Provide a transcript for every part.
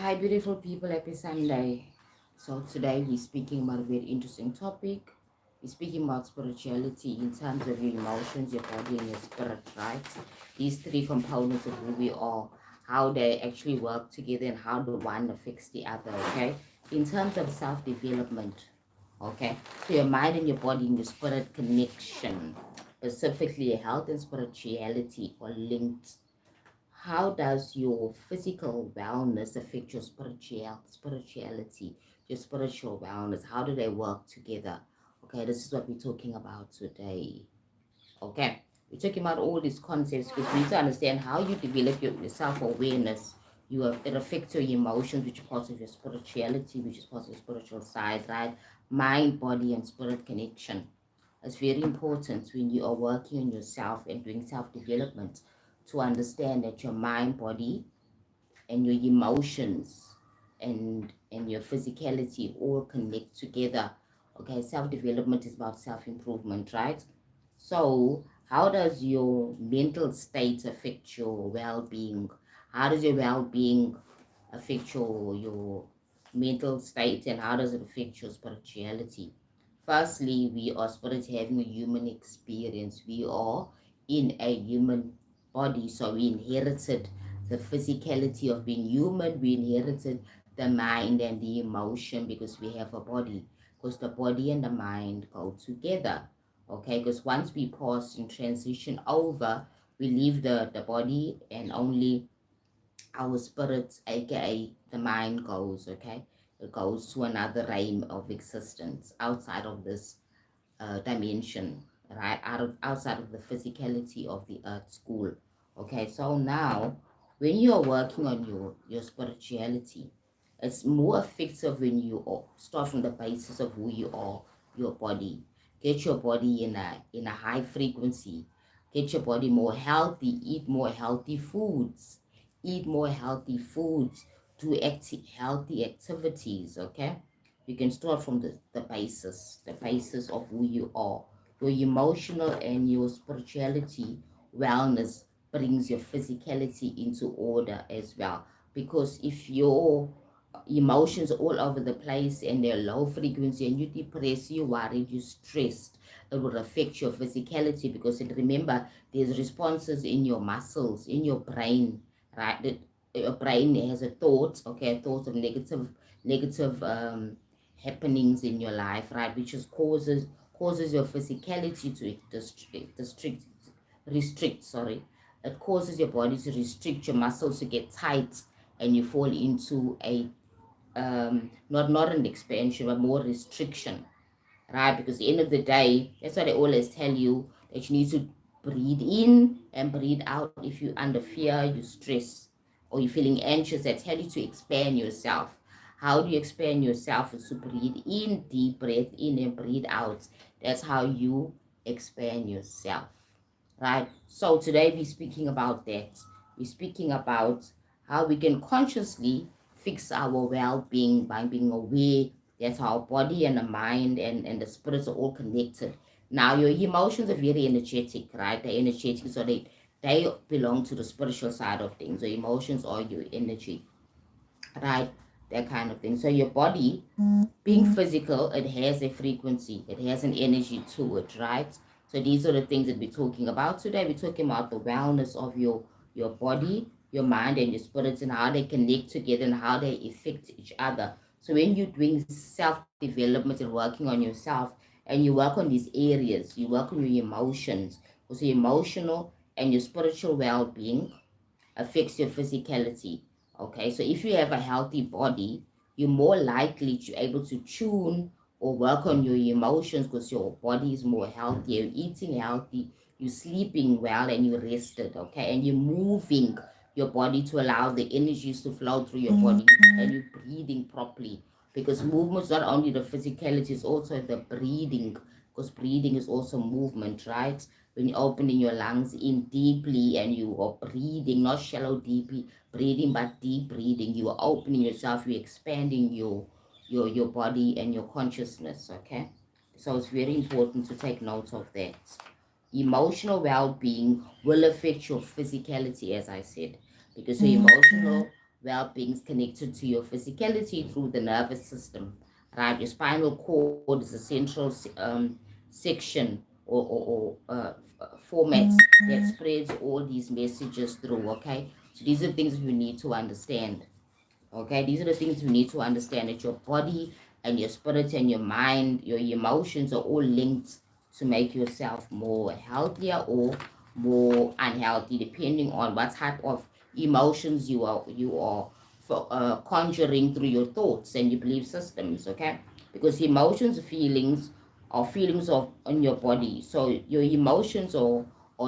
Hi, beautiful people. Happy Sunday. So, today we're speaking about a very interesting topic. We're speaking about spirituality in terms of your emotions, your body, and your spirit, right? These three components of who we are, how they actually work together, and how the one affects the other, okay? In terms of self development, okay? So, your mind and your body and your spirit connection, specifically health and spirituality, are linked. How does your physical wellness affect your spirituality, your spiritual wellness? How do they work together? Okay, this is what we're talking about today. Okay, we're talking about all these concepts because we need to understand how you develop your self-awareness. It affects your emotions, which is part of your spirituality, which is part of your spiritual side, right? Mind, body, and spirit connection. It's very important when you are working on yourself and doing self-development to understand that your mind, body, and your emotions and your physicality all connect together. Okay, self-development is about self-improvement, right? So how does your mental state affect your well-being? How does your well-being affect your mental state, and how does it affect your spirituality? Firstly, we are spirit having a human experience. We are in a human body, so we inherited the physicality of being human. We inherited the mind and the emotion because we have a body, because the body and the mind go together. Okay, because once we pass and transition over, we leave the body and only our spirits, aka the mind, goes. Okay, it goes to another realm of existence outside of this dimension, right? Outside of the physicality of the earth school. Okay, so now when you are working on your spirituality, it's more effective when you start from the basis of who you are, your body. Get your body in a high frequency. Get your body more healthy. Eat more healthy foods. Eat more healthy foods. Do healthy activities. Okay, you can start from the basis of who you are. Your emotional and your spirituality wellness brings your physicality into order as well. Because if your emotions all over the place and they're low frequency and you're depressed, you're worried, you're stressed, it will affect your physicality. Because remember, there's responses in your muscles, in your brain, right? Your brain has a thought, okay, a thought of negative happenings in your life, right, which is causes your physicality to restrict, sorry. It causes your body to restrict, your muscles to get tight, and you fall into a not an expansion but more restriction, right? Because at the end of the day, that's why they always tell you that you need to breathe in and breathe out. If you're under fear, you stress, or you're feeling anxious, they tell you to expand yourself. How do you expand yourself? Is to breathe in, deep breath in, and breathe out. That's how you expand yourself, right? So today we're speaking about that. We're speaking about how we can consciously fix our well-being by being aware that our body and the mind and the spirits are all connected. Now your emotions are very energetic, right? They're energetic, so they belong to the spiritual side of things. The emotions are your energy, right? That kind of thing. So your body being physical, it has a frequency, it has an energy to it, right? So these are the things that we're talking about today. We're talking about the wellness of your body, your mind, and your spirits, and how they connect together and how they affect each other. So when you're doing self-development and working on yourself, and you work on these areas, you work on your emotions, also your emotional and your spiritual well-being affects your physicality. Okay, so if you have a healthy body, you're more likely to able to tune or work on your emotions because your body is more healthy. You're eating healthy, you're sleeping well, and you're rested. Okay, and you're moving your body to allow the energies to flow through your body, and you're breathing properly. Because movement is not only the physicality, it's also the breathing. Because breathing is also movement, right? When you're opening your lungs in deeply and you are breathing, not shallow deep breathing, but deep breathing. You are opening yourself, you're expanding your body and your consciousness. Okay, so it's very important to take note of that. Emotional well-being will affect your physicality, as I said, because your emotional well-being is connected to your physicality through the nervous system, right? Your spinal cord is a central section or format that spreads all these messages through, okay? So these are things you need to understand. Okay, these are the things you need to understand, that your body and your spirit and your mind, your emotions are all linked to make yourself more healthier or more unhealthy, depending on what type of emotions you are conjuring through your thoughts and your belief systems. Okay, because emotions, feelings are feelings of on your body. So your emotions are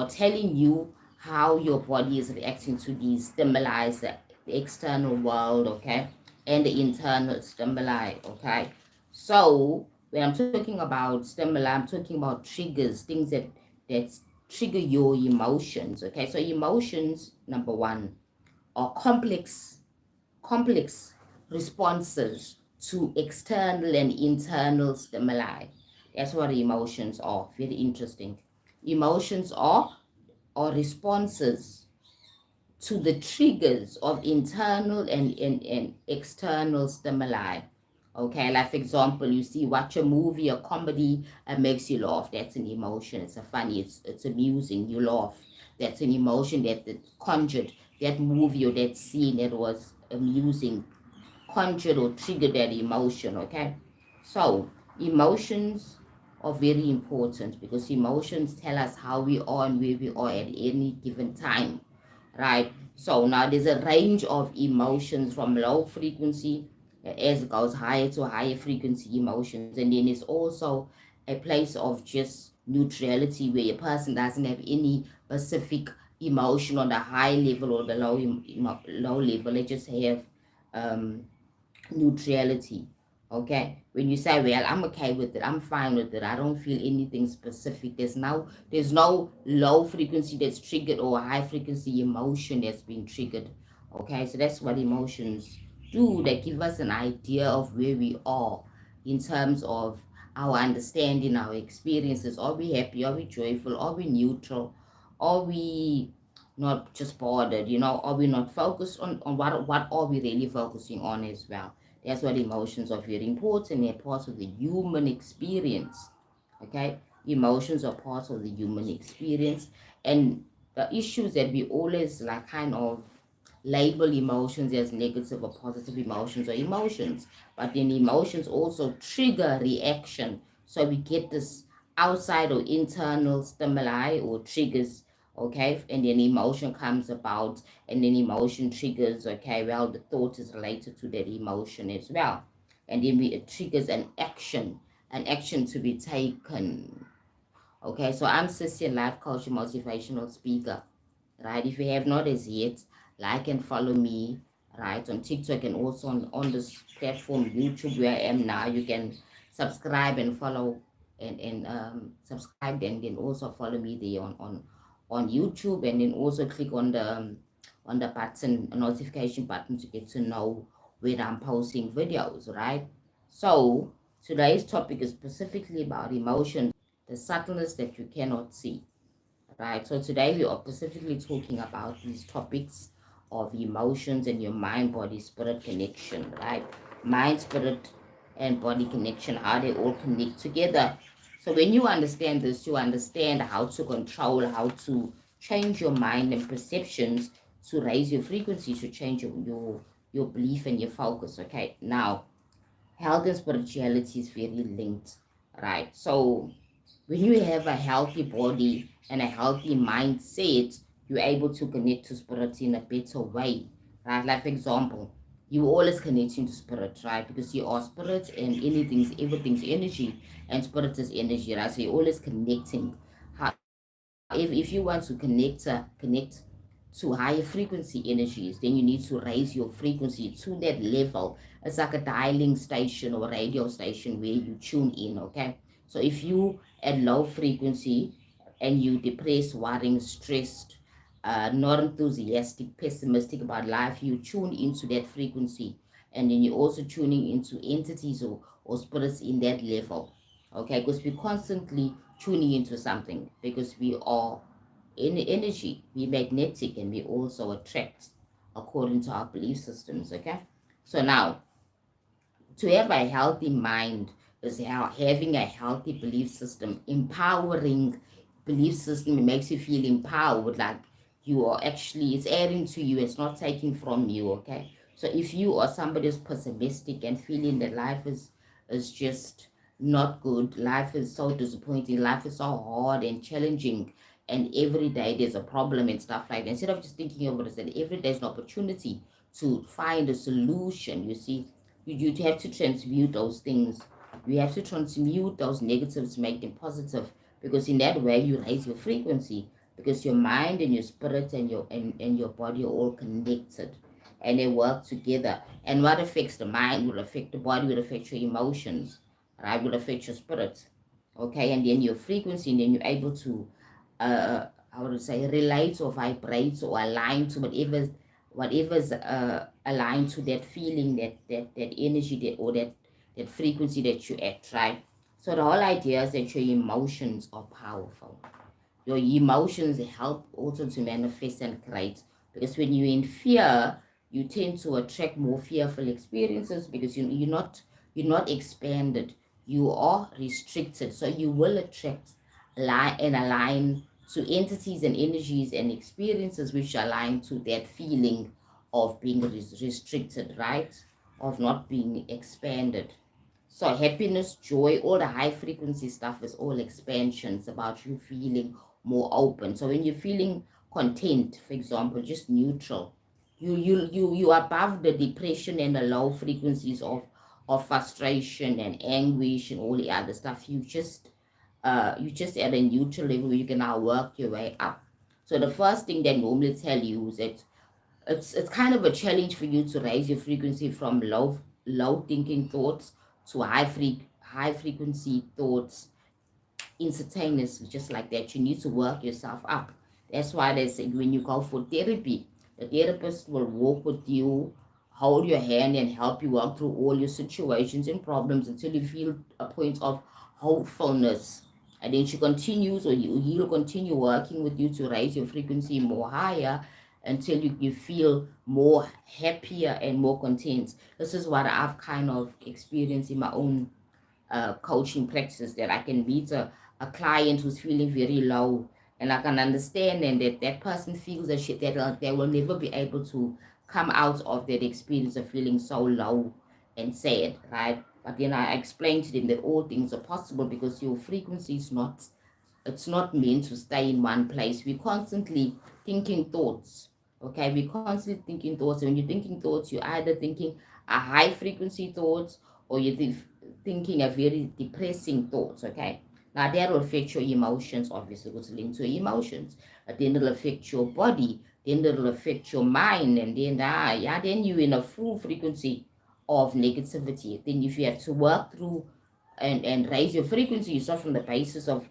telling you how your body is reacting to these stimuli, the external world, okay, and the internal stimuli, okay. So when I'm talking about stimuli, I'm talking about triggers, things that trigger your emotions, okay. So emotions, number one, are complex responses to external and internal stimuli. That's what emotions are. Very interesting. Emotions are responses to the triggers of internal and external stimuli. Okay, like for example, you see, watch a movie, a comedy, and makes you laugh. That's an emotion. It's a funny, it's amusing. You laugh. That's an emotion that conjured that movie or that scene that was amusing, conjured or triggered that emotion. Okay, so emotions are very important because emotions tell us how we are and where we are at any given time, right? So now there's a range of emotions from low frequency as it goes higher to higher frequency emotions, and then there's also a place of just neutrality where a person doesn't have any specific emotion on the high level or the low level. They just have um neutrality. Okay, when you say, well, I'm okay with it, I'm fine with it, I don't feel anything specific, there's no low frequency that's triggered or high frequency emotion that's been triggered. Okay, so that's what emotions do. They give us an idea of where we are in terms of our understanding, our experiences. Are we happy, are we joyful, are we neutral, are we not just bothered, are we not focused on what are we really focusing on as well. That's what emotions are very important. They're part of the human experience. Okay, emotions are part of the human experience, and the issues that we always like kind of label emotions as negative or positive emotions or emotions, but then emotions also trigger reaction. So we get this outside or internal stimuli or triggers, okay, and then emotion comes about, and then emotion triggers, okay, well, the thought is related to that emotion as well, and then it triggers an action to be taken. Okay, so I'm Sissy, life coach, motivational speaker, right? If you have not as yet, like and follow me, right, on TikTok and also on this platform, YouTube, where I am now. You can subscribe and follow and subscribe, and then also follow me there on YouTube, and then also click on the button, notification button, to get to know when I'm posting videos, right? So today's topic is specifically about emotions, the subtleness that you cannot see, right? So today we are specifically talking about these topics of emotions and your mind, body, spirit connection, right? Mind, spirit, and body connection, how they all connect together. So when you understand this, you understand how to control, how to change your mind and perceptions to raise your frequency, to change your belief and your focus. Okay. Now, health and spirituality is very linked, right? So when you have a healthy body and a healthy mindset, you're able to connect to spirit in a better way, right? Like, for example, you always connecting to spirit, right? Because you are spirit, and everything's energy, and spirit is energy, right? So you're always connecting. However, if you want to connect to higher frequency energies, then you need to raise your frequency to that level. It's like a dialing station or a radio station where you tune in, okay? So if you at low frequency and you depressed, worrying, stressed, not enthusiastic, pessimistic about life, you tune into that frequency, and then you're also tuning into entities or spirits in that level, okay? Because we're constantly tuning into something, because we are in energy, we magnetic, and we also attract. according to our belief systems. Okay, so now, to have a healthy mind is how having a healthy belief system, empowering belief system. It makes you feel empowered, like you are actually, it's adding to you, it's not taking from you. Okay, so if you are somebody who's pessimistic and feeling that life is just not good, life is so disappointing, life is so hard and challenging, and every day there's a problem and stuff like that, instead of just thinking of it as that every day is an opportunity to find a solution. You see, you have to transmute those things. You have to transmute those negatives, make them positive, because in that way you raise your frequency, because your mind and your spirit and your body are all connected, and they work together. And what affects the mind will affect the body, will affect your emotions, right? Will affect your spirit. Okay, and then your frequency, and then you're able to I would say relate or vibrate or align to whatever's aligned to that feeling, that energy, that frequency that you at, right? So the whole idea is that your emotions are powerful. Your emotions help also to manifest and create, because when you're in fear, you tend to attract more fearful experiences, because you're not expanded, you are restricted, so you will attract and align to entities and energies and experiences which align to that feeling of being restricted, right? Of not being expanded. So happiness, joy, all the high frequency stuff is all expansions about you feeling more open. So when you're feeling content, for example, just neutral, you are above the depression and the low frequencies of frustration and anguish and all the other stuff. You just at a neutral level where you can now work your way up. So the first thing they normally tell you is that it's kind of a challenge for you to raise your frequency from low thinking thoughts to high frequency thoughts instantaneously, just like that. You need to work yourself up. That's why they say when you go for therapy, the therapist will walk with you, hold your hand, and help you work through all your situations and problems until you feel a point of hopefulness. And then she continues, or he'll continue working with you to raise your frequency more higher until you feel more happier and more content. This is what I've kind of experienced in my own coaching practices, that I can meet a client who's feeling very low, and I can understand, and that person feels that shit, that they will never be able to come out of that experience of feeling so low and sad, right? But then I explain to them that all things are possible, because your frequency is not, it's not meant to stay in one place. We're constantly thinking thoughts. Okay, we're constantly thinking thoughts. And when you're thinking thoughts, you're either thinking a high frequency thoughts, or you're thinking a very depressing thoughts. Okay, now that will affect your emotions, obviously, it's linked to your emotions. But then it'll affect your body, then it'll affect your mind, and then yeah, then you're in a full frequency of negativity. Then if you have to work through and raise your frequency, you start from the basis of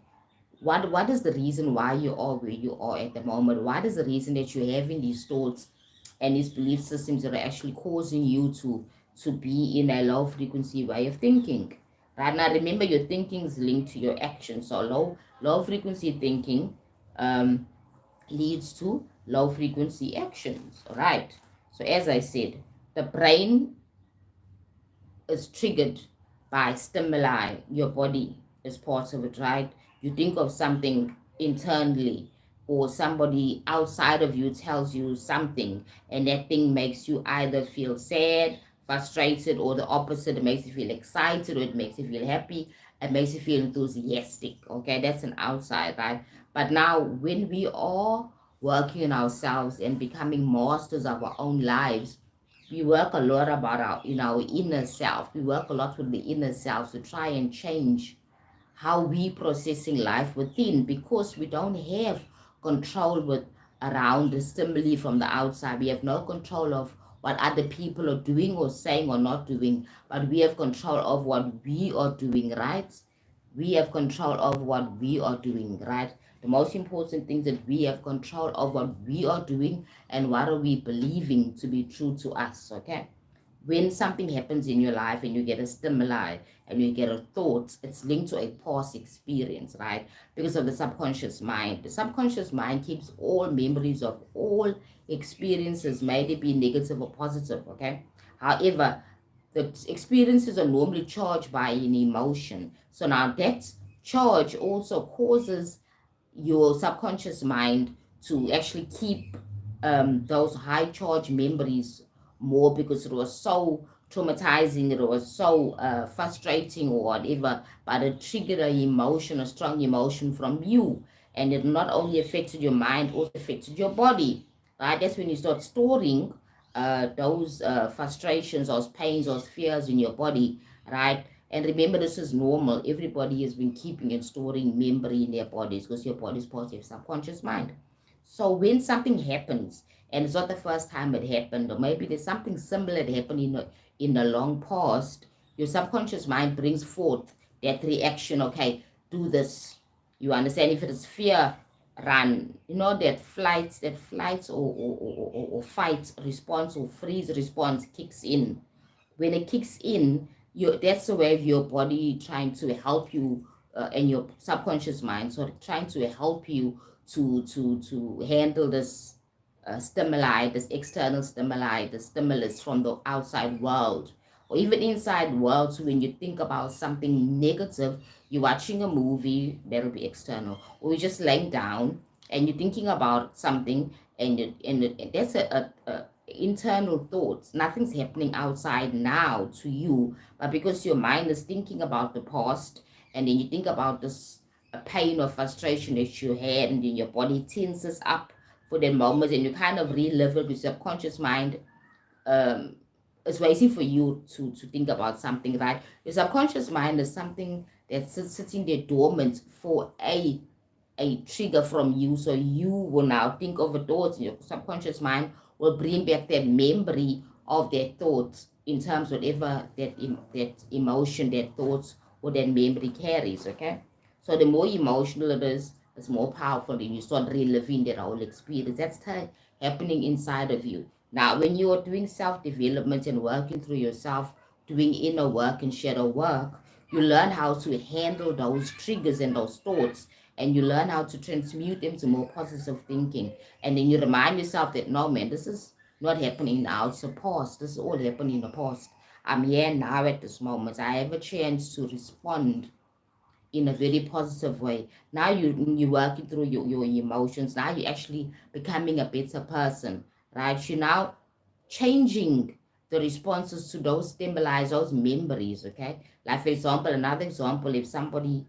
what is the reason why you are where you are at the moment. What is the reason that you're having these thoughts and these belief systems that are actually causing you to be in a low frequency way of thinking, right? Now remember, your thinking is linked to your action. So low frequency thinking um leads to low frequency actions, right? So as I said, the brain is triggered by stimuli. Your body is part of it, right? You think of something internally, or somebody outside of you tells you something, and that thing makes you either feel sad, frustrated, or the opposite. It makes you feel excited, or it makes you feel happy, it makes you feel enthusiastic. Okay, that's an outside, right? But now, when we are working on ourselves and becoming masters of our own lives, we work a lot about our inner self. We work a lot with the inner self to try and change how we processing life within, because we don't have control with around the stimuli from the outside. We have no control of what other people are doing or saying or not doing, but we have control of what we are doing, right? We have control of what we are doing, right? The most important thing that we have control of what we are doing and what are we believing to be true to us. Okay, when something happens in your life and you get a stimuli and you get a thought, it's linked to a past experience, right? Because of the subconscious mind. The subconscious mind keeps all memories of all experiences, may they be negative or positive, okay? However, the experiences are normally charged by an emotion. So now that charge also causes your subconscious mind to actually keep those high charge memories more, because it was so traumatizing, it was so frustrating or whatever, but it triggered an emotion, a strong emotion from you, and it not only affected your mind, also affected your body, right? That's when you start storing those frustrations, those pains, those fears in your body, right? And remember, this is normal. Everybody has been keeping and storing memory in their bodies, because your body is part of your subconscious mind. So when something happens, and it's not the first time it happened, or maybe there's something similar that happened in the long past, your subconscious mind brings forth that reaction. Okay, do this. You understand? If it is fear, run. You know, that flights or fight response or freeze response kicks in. When it kicks in, that's the way of your body trying to help you, and your subconscious mind, so trying to help you to handle this stimuli, this external stimuli, the stimulus from the outside world or even inside world. So when you think about something negative, you're watching a movie, that'll be external, or you're just laying down and you're thinking about something, and that's a internal thoughts. Nothing's happening outside now to you, but because your mind is thinking about the past, and then you think about this pain or frustration that you had, and then your body tenses up for that moment, and you kind of relive it. Your subconscious mind um, is waiting for you to think about something, right? Your subconscious mind is something that's sitting there dormant for a trigger from you. So you will now think of a thought, and your subconscious mind will bring back that memory of that thought in terms of whatever that emotion, that thoughts, or that memory carries, okay? So the more emotional it is, it's more powerful, and you start reliving that whole experience. That's happening inside of you. Now, when you are doing self-development and working through yourself, doing inner work and shadow work, you learn how to handle those triggers and those thoughts, and you learn how to transmute them to more positive thinking. And then you remind yourself that, no, man, this is not happening now. It's the past. This is all happening in the past. I'm here now at this moment. I have a chance to respond in a very positive way. Now you're working through your emotions. Now you're actually becoming a better person, right? You're now changing the responses to those stimuli, those memories, okay? Like, for example, another example, if somebody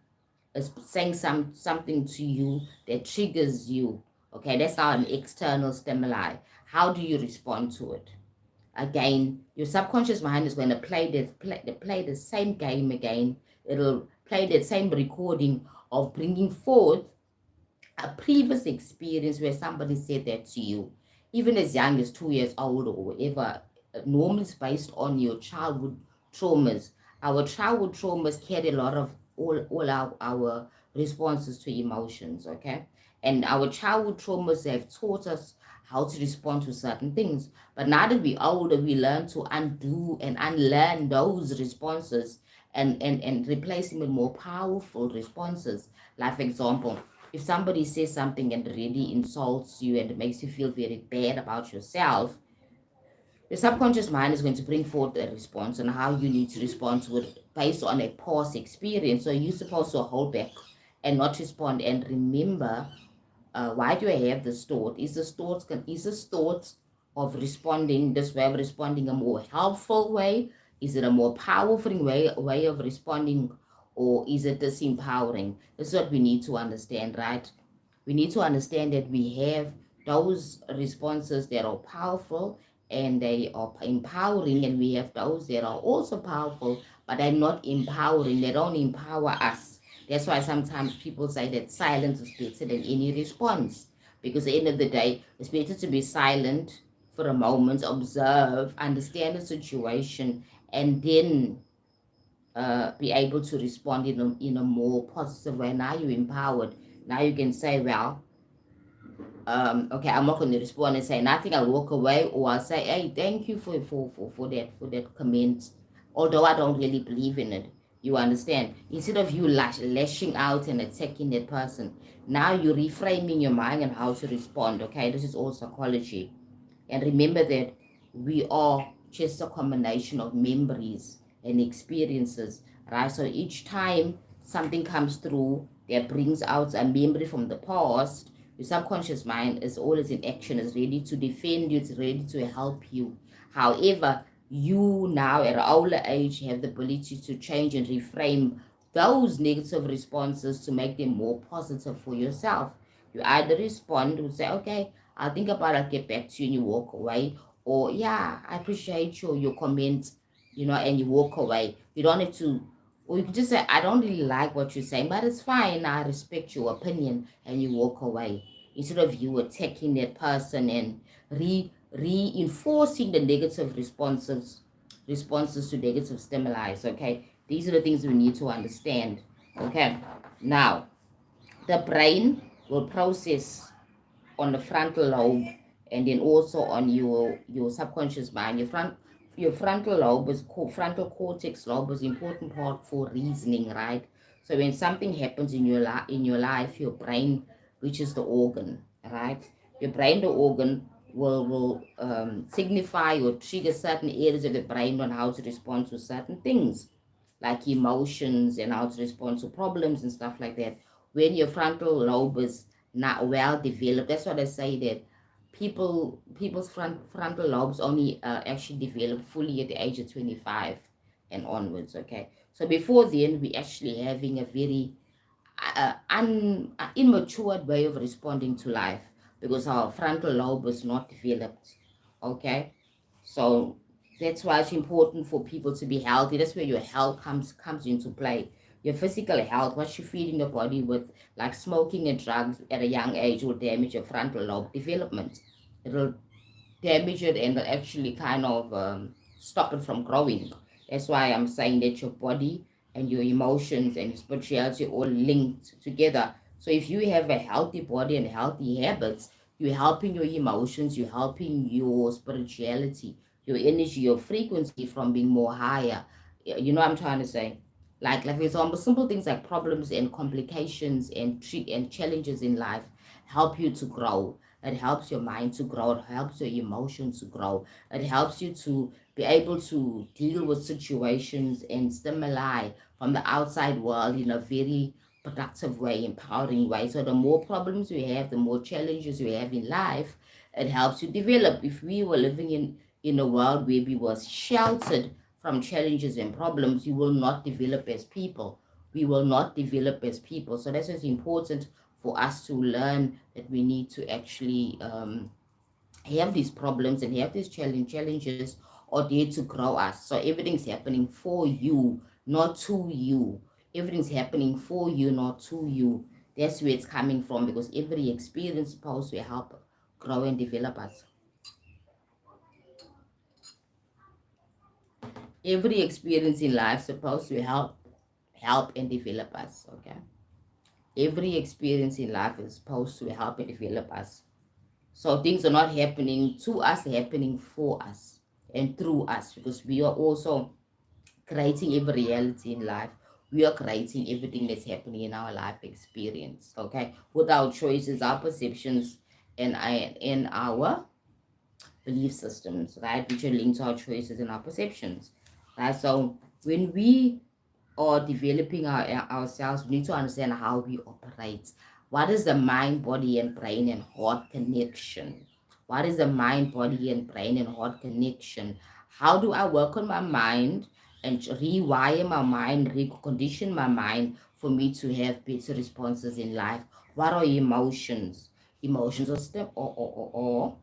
is saying something to you that triggers you, okay, that's not an external stimuli. How do you respond to it? Again, your subconscious mind is going to play the same game again. It'll play that same recording of bringing forth a previous experience where somebody said that to you, even as young as 2 years old or whatever. Normally it's based on your childhood traumas. Our childhood traumas carry a lot of all our responses to emotions, okay? And our childhood traumas have taught us how to respond to certain things. But now that we're older, we learn to undo and unlearn those responses, and replace them with more powerful responses. Like, for example, if somebody says something and really insults you and it makes you feel very bad about yourself, your subconscious mind is going to bring forth a response on how you need to respond to it based on a past experience. So you're supposed to hold back and not respond, and remember, why do I have this thought? Is this thought of responding this way of responding a more helpful way? Is it a more powerful way of responding, or is it disempowering? This is what we need to understand, right? We need to understand that we have those responses that are powerful and they are empowering, and we have those that are also powerful, but they're not empowering. They don't empower us. That's why sometimes people say that silence is better than any response. Because at the end of the day, it's better to be silent for a moment, observe, understand the situation, and then be able to respond in a more positive way. Now you're empowered. Now you can say, well, okay, I'm not going to respond and say nothing. I'll walk away, or I'll say, hey, thank you for that comment, although I don't really believe in it. You understand? Instead of you lashing out and attacking that person, now you're reframing your mind and how to respond. Okay, this is all psychology. And remember that we are just a combination of memories and experiences, right? So each time something comes through that brings out a memory from the past, your subconscious mind is always in action, is ready to defend you, it's ready to help you. However, you now at an older age have the ability to change and reframe those negative responses to make them more positive for yourself. You either respond and say, okay, I'll think about it, I'll get back to you, and you walk away. Or, yeah, I appreciate your comment, and you walk away. You don't have to, or you can just say, I don't really like what you're saying, but it's fine. I respect your opinion, and you walk away. Instead of you attacking that person and reinforcing the negative responses to negative stimuli. Okay, these are the things we need to understand. Okay, now the brain will process on the frontal lobe, and then also on your subconscious mind. Your frontal lobe is called frontal cortex lobe is important part for reasoning, right? So when something happens in your life, your brain, which is the organ, right? Your brain, the organ, will signify or trigger certain areas of the brain on how to respond to certain things, like emotions, and how to respond to problems and stuff like that. When your frontal lobe is not well developed, that's what I say, that people's frontal lobes only actually develop fully at the age of 25 and onwards. Okay, so before then we actually having a very immature way of responding to life, because our frontal lobe is not developed. Okay, so that's why it's important for people to be healthy. That's where your health comes into play. Your physical health, what you're feeding your body with, like smoking and drugs at a young age, will damage your frontal lobe development. It'll damage it and actually kind of stop it from growing. That's why I'm saying that your body and your emotions and spirituality all linked together. So if you have a healthy body and healthy habits, you're helping your emotions, you're helping your spirituality, your energy, your frequency from being more higher. You know what I'm trying to say? Like for example, simple things like problems and complications and challenges in life help you to grow. It helps your mind to grow. It helps your emotions to grow. It helps you to be able to deal with situations and stimuli from the outside world in a very productive way, empowering way. So the more problems we have, the more challenges we have in life, it helps you develop. If we were living in a world where we were sheltered from challenges and problems, you will not develop as people. We will not develop as people. So that's what's important for us to learn, that we need to actually have these problems and have these challenges or there to grow us. So everything's happening for you, not to you. Everything's happening for you, not to you. That's where it's coming from, because every experience is supposed to help grow and develop us. Every experience in life is supposed to help and develop us. Okay, every experience in life is supposed to help and develop us. So things are not happening to us, they're happening for us and through us, because we are also creating every reality in life. We are creating everything that's happening in our life experience. Okay, with our choices, our perceptions, and our belief systems, right, which are linked to our choices and our perceptions. Right. So when we or developing ourselves, we need to understand how we operate. What is the mind, body, and brain and heart connection? What is the mind, body, and brain and heart connection? How do I work on my mind and rewire my mind, recondition my mind for me to have better responses in life? What are emotions? Emotions are step or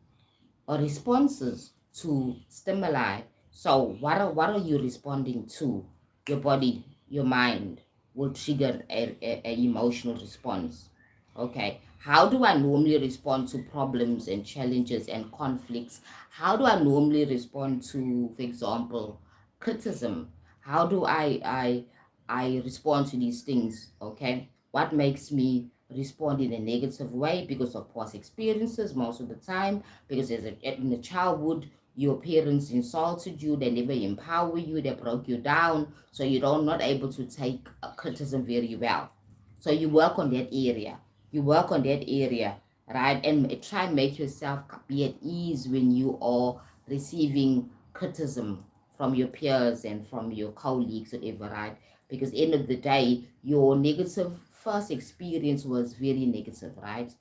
responses to stimuli. So what are you responding to? Your body, your mind will trigger a emotional response. Okay. How do I normally respond to problems and challenges and conflicts? How do I normally respond to, for example, criticism? How do I respond to these things? Okay. What makes me respond in a negative way because of past experiences most of the time, because in the childhood your parents insulted you, they never empower you, they broke you down, so you're not able to take criticism very well. So you work on that area. You work on that area, right? And try and make yourself be at ease when you are receiving criticism from your peers and from your colleagues, whatever, right? Because end of the day, your negative first experience was very negative, right?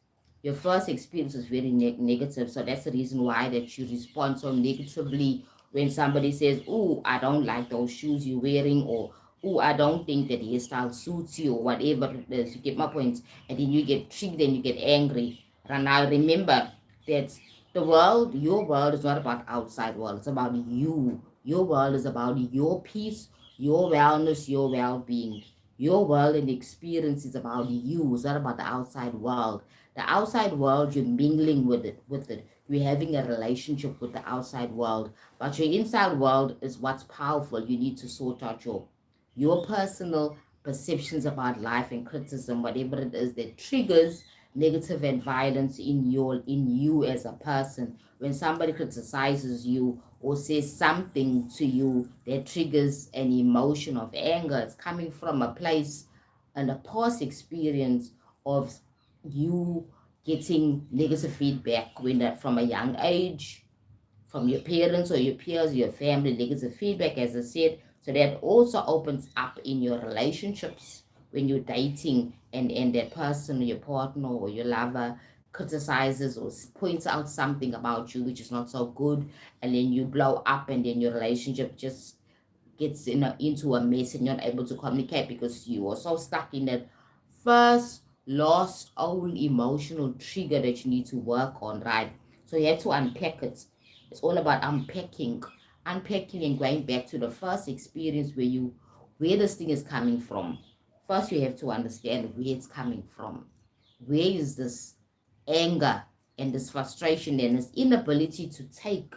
Your first experience was very negative, so that's the reason why that you respond so negatively when somebody says, "Oh, I don't like those shoes you're wearing," or "Oh, I don't think that hairstyle suits you," or whatever it is. You get my point, and then you get triggered and you get angry. And now remember that your world is not about outside world. It's about you. Your world is about your peace, your wellness, your well-being. Your world and experience is about you. It's not about the outside world. The outside world, you're mingling with it. You're having a relationship with the outside world. But your inside world is what's powerful. You need to sort out your personal perceptions about life and criticism, whatever it is that triggers negative and violence in you as a person. When somebody criticizes you or says something to you that triggers an emotion of anger, it's coming from a place and a past experience of you getting negative feedback from a young age, from your parents or your peers, your family, negative feedback, as I said. So that also opens up in your relationships when you're dating, and that person, your partner or your lover, criticizes or points out something about you which is not so good, and then you blow up, and then your relationship just gets into a mess, and you're not able to communicate because you are so stuck in that first lost old emotional trigger that you need to work on, right? So you have to unpack it. It's all about unpacking and going back to the first experience where this thing is coming from. First, you have to understand where it's coming from. Where is this anger and this frustration and this inability to take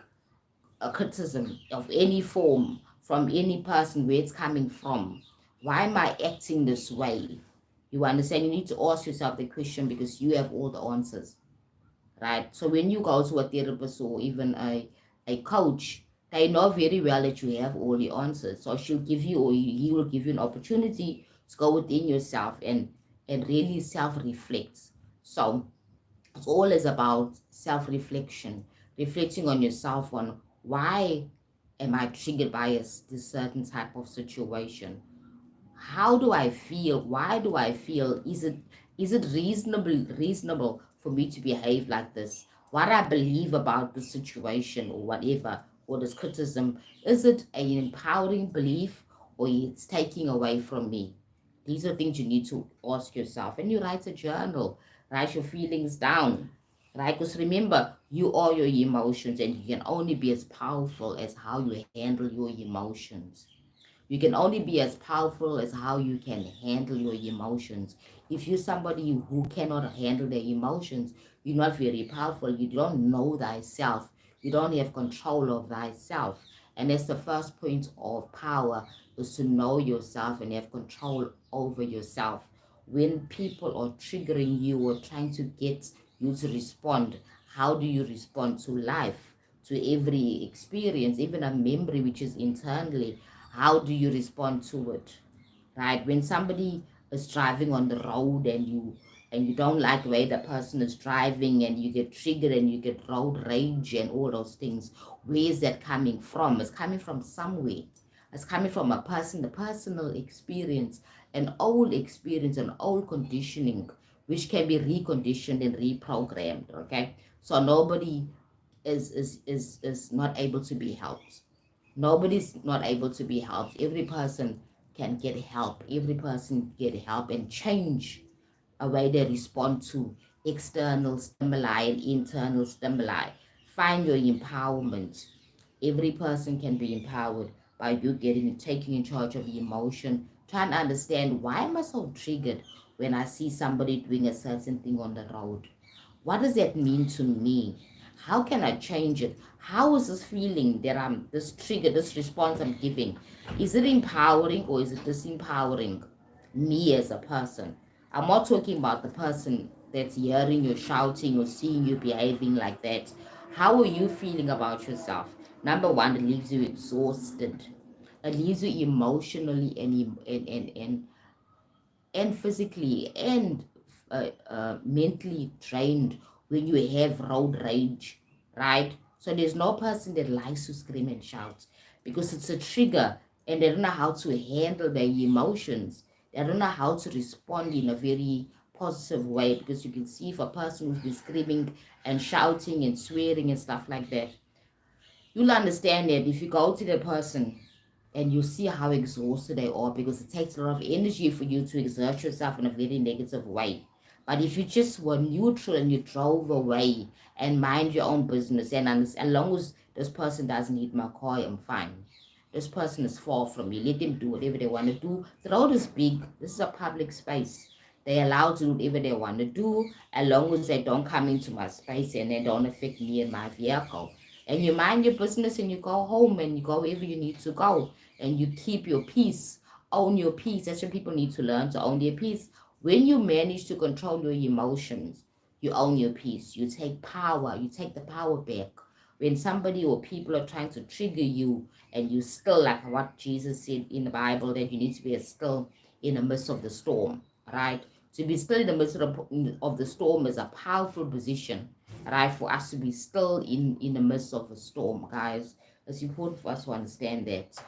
a criticism of any form from any person, where it's coming from? Why am I acting this way? You understand? You need to ask yourself the question because you have all the answers, right? So when you go to a therapist or even a coach, they know very well that you have all the answers. So she'll give you, or he will give you an opportunity to go within yourself and really self-reflect. So it's always about self-reflection, reflecting on yourself, on why am I triggered by this certain type of situation? How do I feel? Why do I feel? Is it reasonable for me to behave like this? What I believe about the situation or whatever, or this criticism, is it an empowering belief or it's taking away from me? These are things you need to ask yourself. And you write a journal, write your feelings down, right? Because remember, you are your emotions, and you can only be as powerful as how you handle your emotions. You can only be as powerful as how you can handle your emotions. If you're somebody who cannot handle their emotions, you're not very powerful. You don't know thyself. You don't have control of thyself. And that's the first point of power, is to know yourself and have control over yourself. When people are triggering you or trying to get you to respond, how do you respond to life, to every experience, even a memory which is internally? How do you respond to it, right? When somebody is driving on the road, and you don't like the way the person is driving, and you get triggered and you get road rage and all those things, where is that coming from? It's coming from somewhere. It's coming from a person, the personal experience, an old experience, an old conditioning, which can be reconditioned and reprogrammed. Okay, so nobody is not able to be helped. Nobody's not able to be helped. Every person can get help. Every person get help and change a way they respond to external stimuli and internal stimuli. Find your empowerment. Every person can be empowered by you taking in charge of your emotion. Try and understand, why am I so triggered when I see somebody doing a certain thing on the road? What does that mean to me? How can I change it? How is this feeling that this trigger, this response I'm giving? Is it empowering or is it disempowering me as a person? I'm not talking about the person that's hearing you shouting or seeing you behaving like that. How are you feeling about yourself? Number one, it leaves you exhausted. It leaves you emotionally and physically and mentally drained when you have road rage, right? So there's no person that likes to scream and shout because it's a trigger and they don't know how to handle their emotions. They don't know how to respond in a very positive way because you can see if a person who's been screaming and shouting and swearing and stuff like that, you'll understand that if you go to the person and you see how exhausted they are because it takes a lot of energy for you to exert yourself in a very negative way. But if you just were neutral and you drove away and mind your own business, and as long as this person doesn't hit my car, I'm fine. This person is far from me. Let them do whatever they want to do. The road is big. This is a public space. They're allowed to do whatever they want to do as long as they don't come into my space and they don't affect me and my vehicle. And you mind your business and you go home and you go wherever you need to go and you keep your peace. Own your peace. That's what people need to learn, to own their peace. When you manage to control your emotions, you own your peace. You take power. You take the power back. When somebody or people are trying to trigger you and you still, like what Jesus said in the Bible, that you need to be still in the midst of the storm, right? To be still in the midst of the storm is a powerful position, right? For us to be still in the midst of a storm, guys. It's important for us to understand that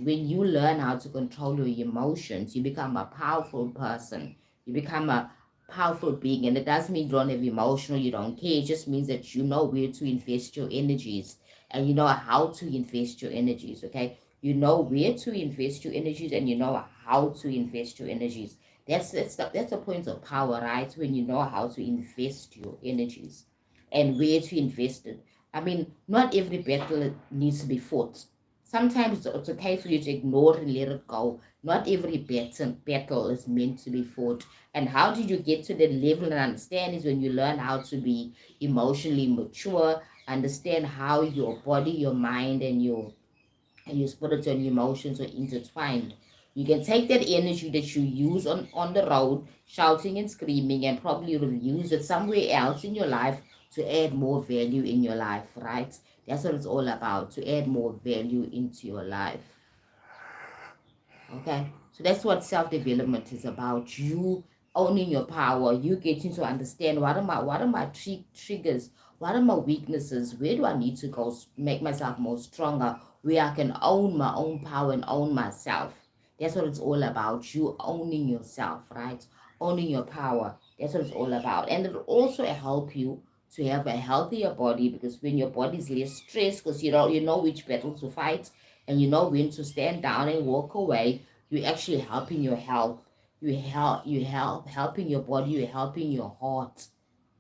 when you learn how to control your emotions, you become a powerful person. You become a powerful being, and it doesn't mean you don't have emotional, you don't care. It just means that you know where to invest your energies and you know how to invest your energies. Okay, you know where to invest your energies and you know how to invest your energies. That's a point of power, right? When you know how to invest your energies and where to invest it. I mean, not every battle needs to be fought. Sometimes it's okay for you to ignore and let it go. Not every battle is meant to be fought. And how did you get to that level and understand is when you learn how to be emotionally mature, understand how your body, your mind, and your spirit and emotions are intertwined. You can take that energy that you use on the road, shouting and screaming, and probably will use it somewhere else in your life to add more value in your life, right? That's what it's all about, to add more value into your life. Okay, so that's what self-development is about. You owning your power, you getting to understand what are my triggers, what are my weaknesses, where do I need to go make myself more stronger, where I can own my own power and own myself. That's what it's all about. You owning yourself, right? Owning your power. That's what it's all about. And it'll also help you to have a healthier body because when your body is less stressed, because you know which battles to fight and you know when to stand down and walk away, you're actually helping your health. You help helping your body, you're helping your heart,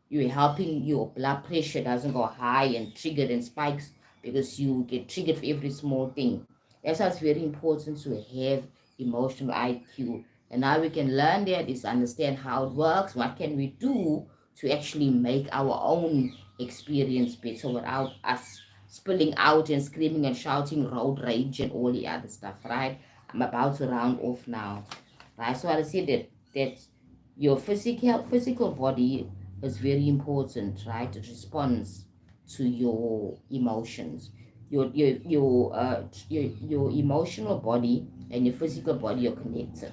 you're helping your blood pressure doesn't go high and triggered and spikes because you get triggered for every small thing. That's why it's very important to have emotional IQ. And now we can learn that is understand how it works. What can we do to actually make our own experience better without us spilling out and screaming and shouting road rage and all the other stuff, right? I'm about to round off now. Right. So I said that your physical body is very important, right? It responds to your emotions. Your emotional body and your physical body are connected.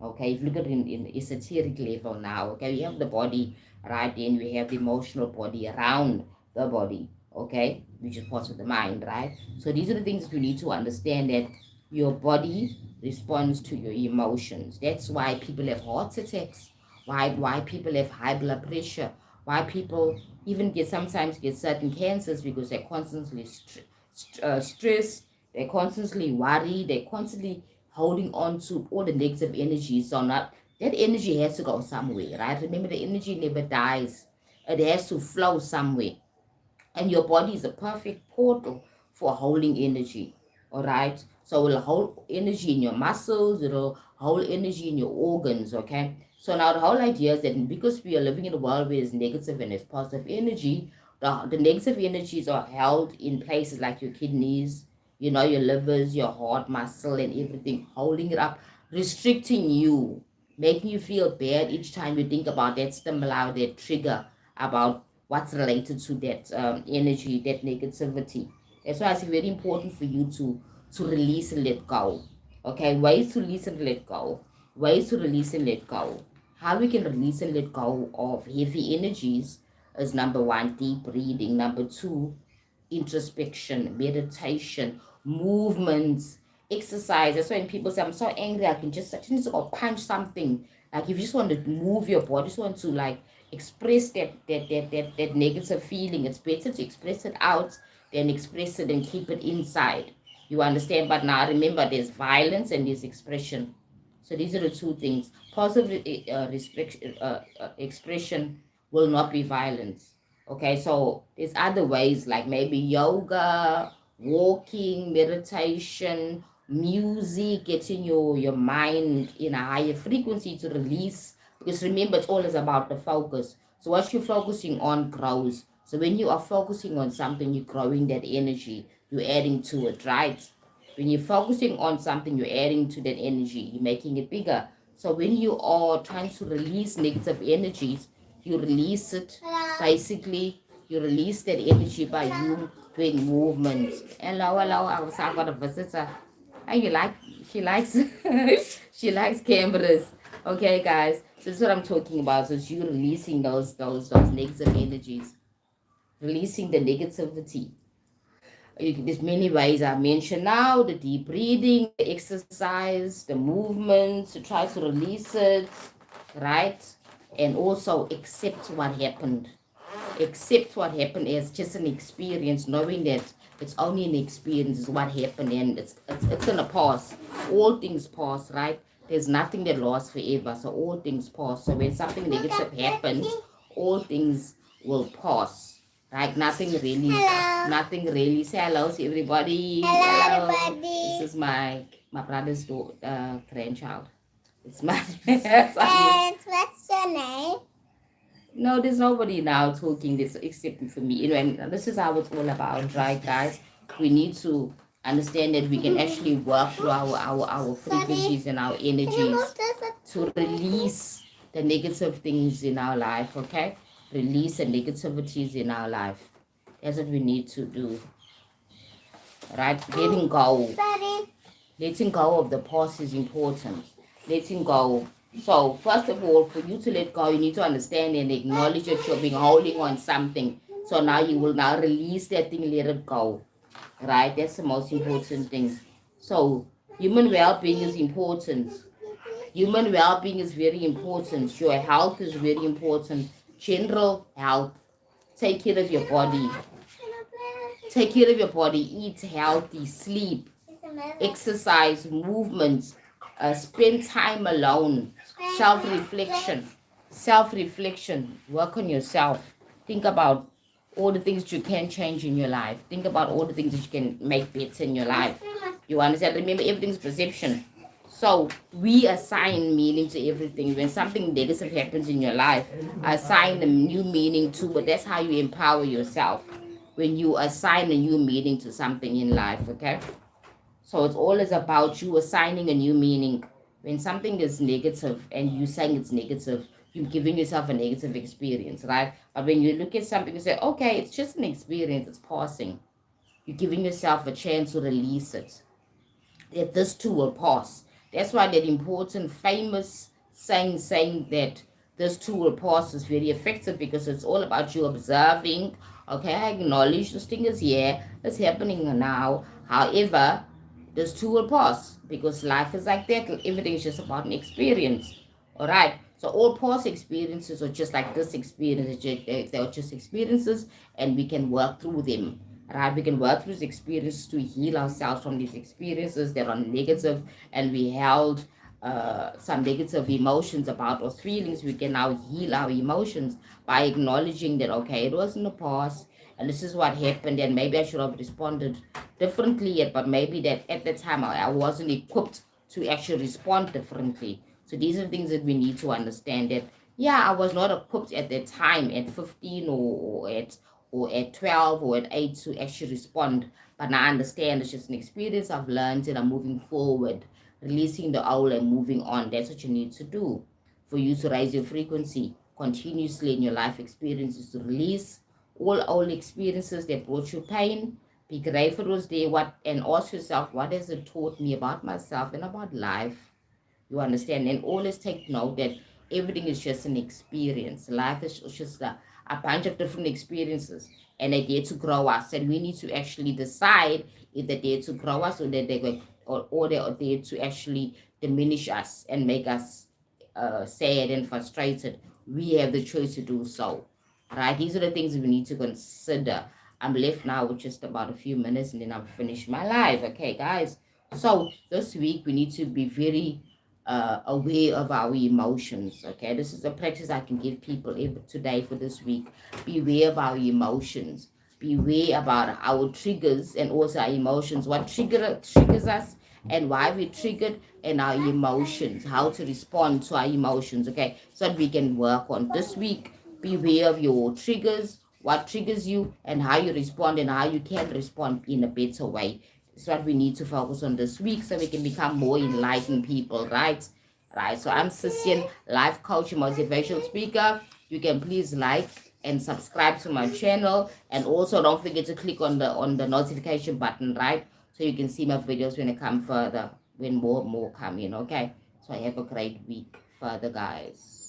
Okay, if you look at it in esoteric level now, okay, we have the body, right? Then we have the emotional body around the body, okay, which is part of the mind, right? So these are the things that you need to understand, that your body responds to your emotions. That's why people have heart attacks, why people have high blood pressure, why people even sometimes get certain cancers because they're constantly stressed, they're constantly worried, they're constantly holding on to all the negative energy. So not that energy has to go somewhere, right? Remember, the energy never dies. It has to flow somewhere. And your body is a perfect portal for holding energy. All right. So it'll hold energy in your muscles, it'll hold energy in your organs. Okay. So now the whole idea is that because we are living in a world where there's negative and there's positive energy, the negative energies are held in places like your kidneys, your livers, your heart muscle, and everything, holding it up, restricting you. making you feel bad each time you think about that stimuli, that trigger, about what's related to that energy, that negativity. That's why it's very important for you to release and let go. Okay, ways to release and let go. Ways to release and let go. How we can release and let go of heavy energies is number one, deep breathing. Number two, introspection, meditation, movements, exercise. That's why when people say, I'm so angry, I just need to go punch something. Like if you just want to move your body, just want to like express that negative feeling. It's better to express it out than express it and keep it inside. You understand? But now remember, there's violence and there's expression. So these are the two things. Positive expression will not be violence. Okay, so there's other ways like maybe yoga, walking, meditation, music, getting your mind in a higher frequency to release. Because remember, it's always about the focus. So what you're focusing on grows. So when you are focusing on something, you're growing that energy. You're adding to it, right? When you're focusing on something, you're adding to that energy. You're making it bigger. So when you are trying to release negative energies, you release it. Basically, you release that energy by you doing movements. Hello, hello. I got a visitor. And you like, she likes, she likes cameras. Okay, guys. So this is what I'm talking about. So it's you releasing those negative energies, releasing the negativity. There's many ways I mentioned now: the deep breathing, the exercise, the movements to try to release it, right? And also accept what happened. Accept what happened as just an experience, knowing that it's only an experience, is what happened, and it's gonna pass. All things pass, right? There's nothing that lasts forever, so all things pass. So when something negative happens, all things will pass. Right? Nothing really. Say hello to everybody. Hello, everybody. This is my brother's grandchild. It's my. And what's your name? No, there's nobody now talking this except for me. And this is how it's all about, right, guys? We need to understand that we can actually work through our frequencies and our energies to release the negative things in our life, okay? Release the negativities in our life. That's what we need to do, right? Letting go. Letting go of the past is important. Letting go. So, first of all, for you to let go, you need to understand and acknowledge that you've been holding on something. So now you will now release that thing, let it go. Right? That's the most important thing. So, human well-being is important. Human well-being is very important. Your health is very important. General health. Take care of your body. Take care of your body. Eat healthy. Sleep. Exercise. Movement. Spend time alone. Self-reflection. Work on yourself. Think about all the things you can change in your life. Think about all the things that you can make better in your life. You understand? Remember, everything's perception. So we assign meaning to everything. When something negative happens in your life, assign a new meaning to it. That's how you empower yourself. When you assign a new meaning to something in life, okay? So it's always about you assigning a new meaning. When something is negative and you saying it's negative, you're giving yourself a negative experience, right? But when you look at something and say, okay, it's just an experience, it's passing, you're giving yourself a chance to release it. That this too will pass. That's why that important famous saying that this too will pass is very effective, because it's all about you observing. Okay, I acknowledge this thing is here, it's happening now. However, this too will pass, because life is like that. Everything is just about an experience. All right. So all past experiences are just like this experience. They're just experiences, and we can work through them. Right? We can work through these experiences to heal ourselves from these experiences that are negative, and we held some negative emotions about those feelings. We can now heal our emotions by acknowledging that, okay, it was in the past, and this is what happened, and maybe I should have responded differently yet, but maybe that at the time I wasn't equipped to actually respond differently. So these are things that we need to understand, that yeah, I was not equipped at that time at 15 or at 12 or at 8 to actually respond. But now I understand it's just an experience I've learned, and I'm moving forward. releasing the old and moving on. That's what you need to do for you to raise your frequency continuously in your life experiences, to release all old experiences that brought you pain. Be grateful for those days, and ask yourself, what has it taught me about myself and about life? You understand? And always take note that everything is just an experience. Life is just a bunch of different experiences, and they're there to grow us. And we need to actually decide if they're there to grow us, or that or they are there to actually diminish us and make us sad and frustrated. We have the choice to do so. Right? These are the things we need to consider. I'm left now with just about a few minutes, and then I'll finish my life. Okay, guys. So this week we need to be very aware of our emotions. Okay, this is a practice I can give people today for this week. Beware of our emotions. Beware about our triggers and also our emotions. What triggers us and why we triggered, and our emotions. How to respond to our emotions. Okay, so that we can work on this week. Beware of your triggers. What triggers you and how you respond, and how you can respond in a better way. It's what we need to focus on this week so we can become more enlightened people, right? Right. So I'm Sisyan, life coach, motivational speaker. You can please like and subscribe to my channel, and also don't forget to click on the notification button, right? So you can see my videos when I come further, when more come in. Okay. So have a great week further, guys.